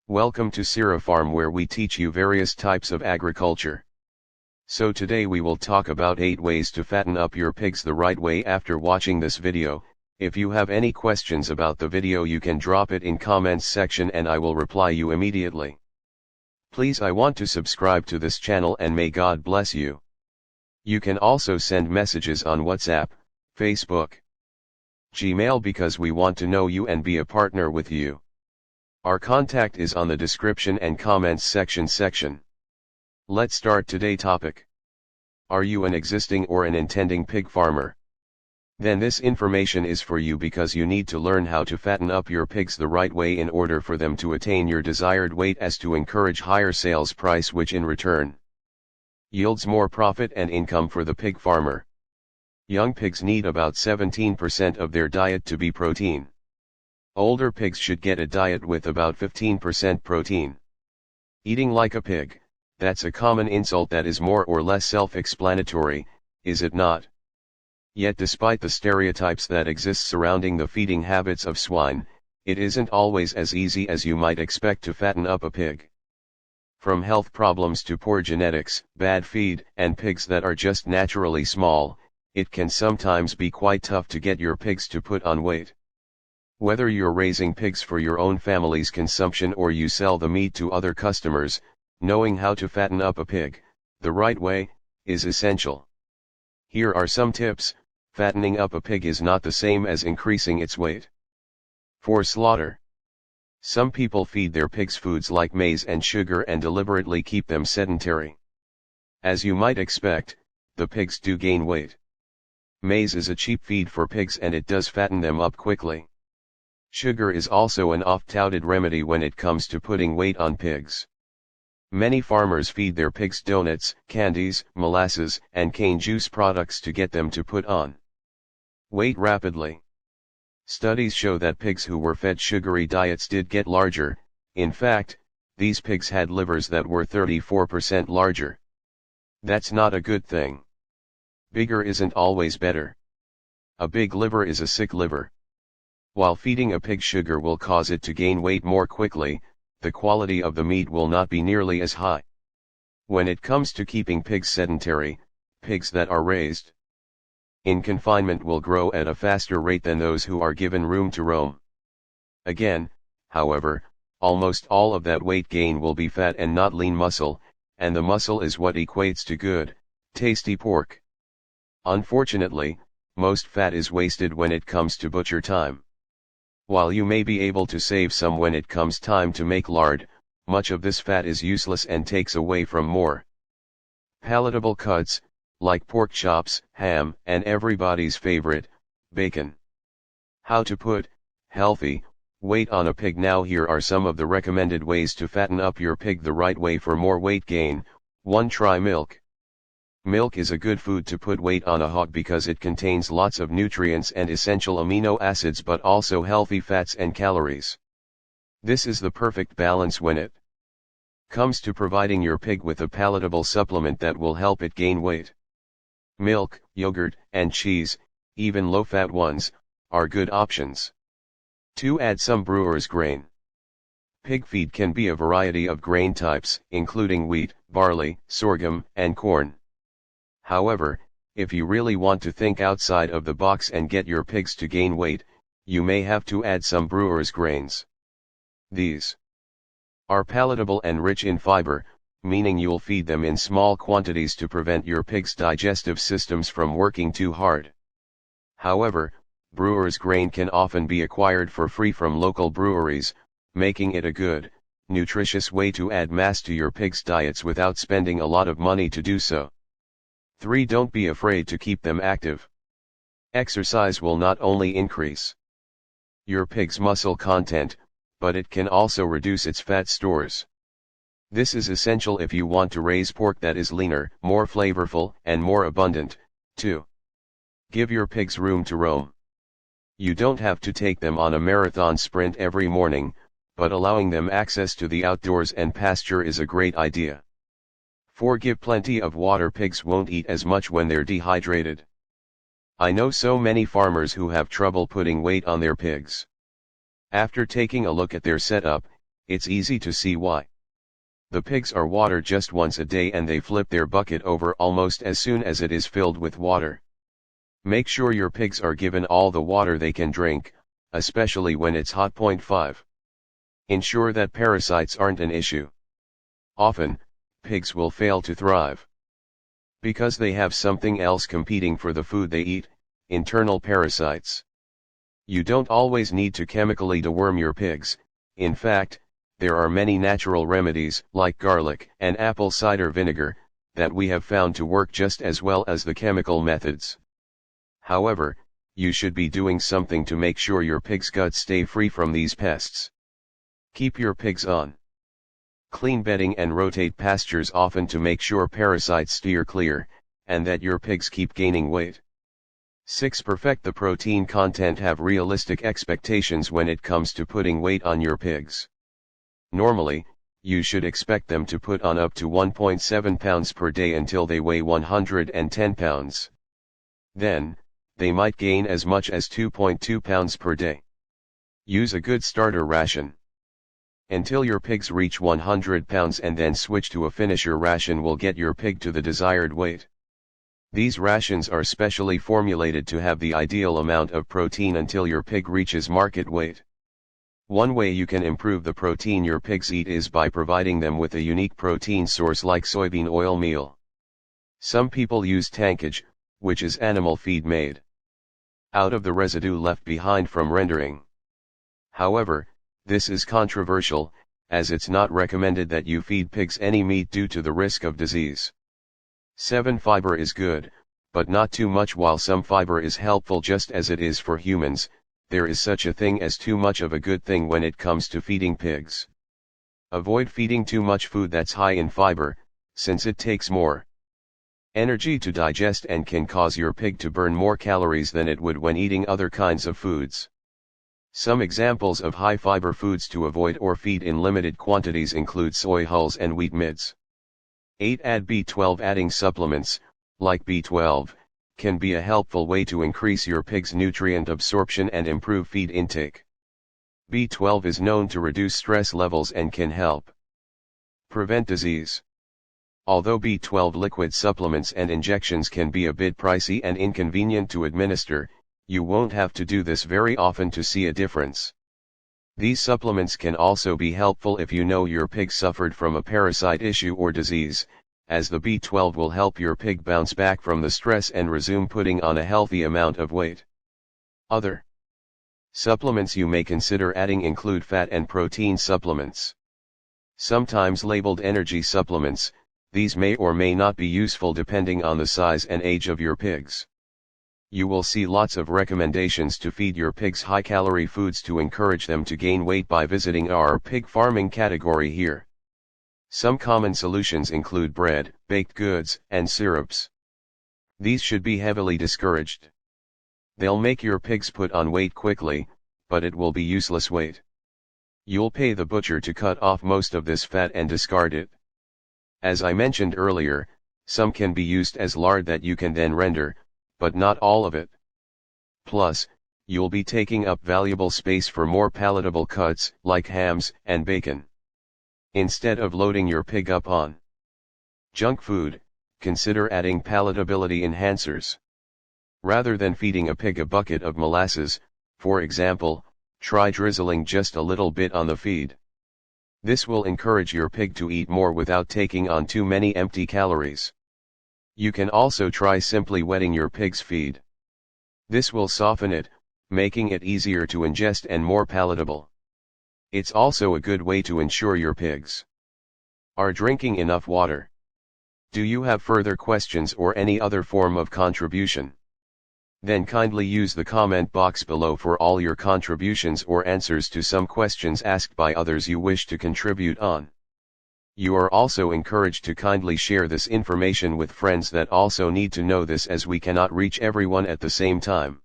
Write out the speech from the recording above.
Welcome to Sirah Farm, where we teach you various types of agriculture. So today we will talk about 8 ways to fatten up your pigs the right way. After watching this video, if you have any questions about the video, you can drop it in comments section and I will reply you immediately. Please, I want to subscribe to this channel and may God bless you. You can also send messages on WhatsApp, Facebook, Gmail because we want to know you and be a partner with you. Our contact is on the description and comments section. Let's start today's topic. Are you an existing or an intending pig farmer? Then this information is for you because you need to learn how to fatten up your pigs the right way in order for them to attain your desired weight, as to encourage higher sales price, which in return yields more profit and income for the pig farmer. Young pigs need about 17% of their diet to be protein. Older pigs should get a diet with about 15% protein. Eating like a pig, that's a common insult that is more or less self-explanatory, is it not? Yet despite the stereotypes that exist surrounding the feeding habits of swine, it isn't always as easy as you might expect to fatten up a pig. From health problems to poor genetics, bad feed, and pigs that are just naturally small, it can sometimes be quite tough to get your pigs to put on weight. Whether you're raising pigs for your own family's consumption or you sell the meat to other customers, knowing how to fatten up a pig the right way is essential. Here are some tips. Fattening up a pig is not the same as increasing its weight. For slaughter, some people feed their pigs foods like maize and sugar and deliberately keep them sedentary. As you might expect, the pigs do gain weight. Maize is a cheap feed for pigs and it does fatten them up quickly. Sugar is also an oft-touted remedy when it comes to putting weight on pigs. Many farmers feed their pigs donuts, candies, molasses, and cane juice products to get them to put on weight rapidly. Studies show that pigs who were fed sugary diets did get larger. In fact, these pigs had livers that were 34% larger. That's not a good thing. Bigger isn't always better. A big liver is a sick liver. While feeding a pig sugar will cause it to gain weight more quickly, the quality of the meat will not be nearly as high. When it comes to keeping pigs sedentary, pigs that are raised in confinement will grow at a faster rate than those who are given room to roam. Again, however, almost all of that weight gain will be fat and not lean muscle, and the muscle is what equates to good, tasty pork. Unfortunately, most fat is wasted when it comes to butcher time. While you may be able to save some when it comes time to make lard, much of this fat is useless and takes away from more palatable cuts, like pork chops, ham, and everybody's favorite, bacon. How to put healthy weight on a pig. Now here are some of the recommended ways to fatten up your pig the right way for more weight gain. 1. Try milk. Milk is a good food to put weight on a hog because it contains lots of nutrients and essential amino acids, but also healthy fats and calories. This is the perfect balance when it comes to providing your pig with a palatable supplement that will help it gain weight. Milk, yogurt, and cheese, even low-fat ones, are good options. 2. Add some Brewer's grain. Pig feed can be a variety of grain types, including wheat, barley, sorghum, and corn. However, if you really want to think outside of the box and get your pigs to gain weight, you may have to add some Brewer's grains. These are palatable and rich in fiber, meaning you'll feed them in small quantities to prevent your pig's digestive systems from working too hard. However, Brewer's grain can often be acquired for free from local breweries, making it a good, nutritious way to add mass to your pig's diets without spending a lot of money to do so. 3. Don't be afraid to keep them active. Exercise will not only increase your pig's muscle content, but it can also reduce its fat stores. This is essential if you want to raise pork that is leaner, more flavorful, and more abundant. 2. Give your pigs room to roam. You don't have to take them on a marathon sprint every morning, but allowing them access to the outdoors and pasture is a great idea. 4. Give plenty of water. Pigs won't eat as much when they're dehydrated. I know so many farmers who have trouble putting weight on their pigs. After taking a look at their setup, It's easy to see why. The pigs are watered just once a day and they flip their bucket over almost as soon as it is filled with water. Make sure your pigs are given all the water they can drink, especially when it's hot. 5. Ensure that parasites aren't an issue. Often, pigs will fail to thrive because they have something else competing for the food they eat, internal parasites. You don't always need to chemically deworm your pigs. In fact, there are many natural remedies, like garlic and apple cider vinegar, that we have found to work just as well as the chemical methods. However, you should be doing something to make sure your pig's guts stay free from these pests. Keep your pigs on clean bedding and rotate pastures often to make sure parasites steer clear, and that your pigs keep gaining weight. 6. Perfect the protein content. Have realistic expectations when it comes to putting weight on your pigs. Normally, you should expect them to put on up to 1.7 pounds per day until they weigh 110 pounds. Then, they might gain as much as 2.2 pounds per day. Use a good starter ration until your pigs reach 100 pounds, and then switch to a finisher ration will get your pig to the desired weight. These rations are specially formulated to have the ideal amount of protein until your pig reaches market weight. One way you can improve the protein your pigs eat is by providing them with a unique protein source like soybean oil meal. Some people use tankage, which is animal feed made out of the residue left behind from rendering. However, this is controversial, as it's not recommended that you feed pigs any meat due to the risk of disease. 7. Fiber is good, but not too much. While some fiber is helpful just as it is for humans, there is such a thing as too much of a good thing when it comes to feeding pigs. Avoid feeding too much food that's high in fiber, since it takes more energy to digest and can cause your pig to burn more calories than it would when eating other kinds of foods. Some examples of high fiber foods to avoid or feed in limited quantities include soy hulls and wheat midds. 8. Add B12. Adding supplements, like B12, can be a helpful way to increase your pig's nutrient absorption and improve feed intake. B12 is known to reduce stress levels and can help prevent disease. Although B12 liquid supplements and injections can be a bit pricey and inconvenient to administer, you won't have to do this very often to see a difference. These supplements can also be helpful if you know your pig suffered from a parasite issue or disease, as the B12 will help your pig bounce back from the stress and resume putting on a healthy amount of weight. Other supplements you may consider adding include fat and protein supplements. Sometimes labeled energy supplements, these may or may not be useful depending on the size and age of your pigs. You will see lots of recommendations to feed your pigs high-calorie foods to encourage them to gain weight by visiting our pig farming category here. Some common solutions include bread, baked goods, and syrups. These should be heavily discouraged. They'll make your pigs put on weight quickly, but it will be useless weight. You'll pay the butcher to cut off most of this fat and discard it. As I mentioned earlier, some can be used as lard that you can then render, but not all of it. Plus, you'll be taking up valuable space for more palatable cuts, like hams and bacon. Instead of loading your pig up on junk food, consider adding palatability enhancers. Rather than feeding a pig a bucket of molasses, for example, try drizzling just a little bit on the feed. This will encourage your pig to eat more without taking on too many empty calories. You can also try simply wetting your pig's feed. This will soften it, making it easier to ingest and more palatable. It's also a good way to ensure your pigs are drinking enough water. Do you have further questions or any other form of contribution? Then kindly use the comment box below for all your contributions or answers to some questions asked by others you wish to contribute on. You are also encouraged to kindly share this information with friends that also need to know this, as we cannot reach everyone at the same time.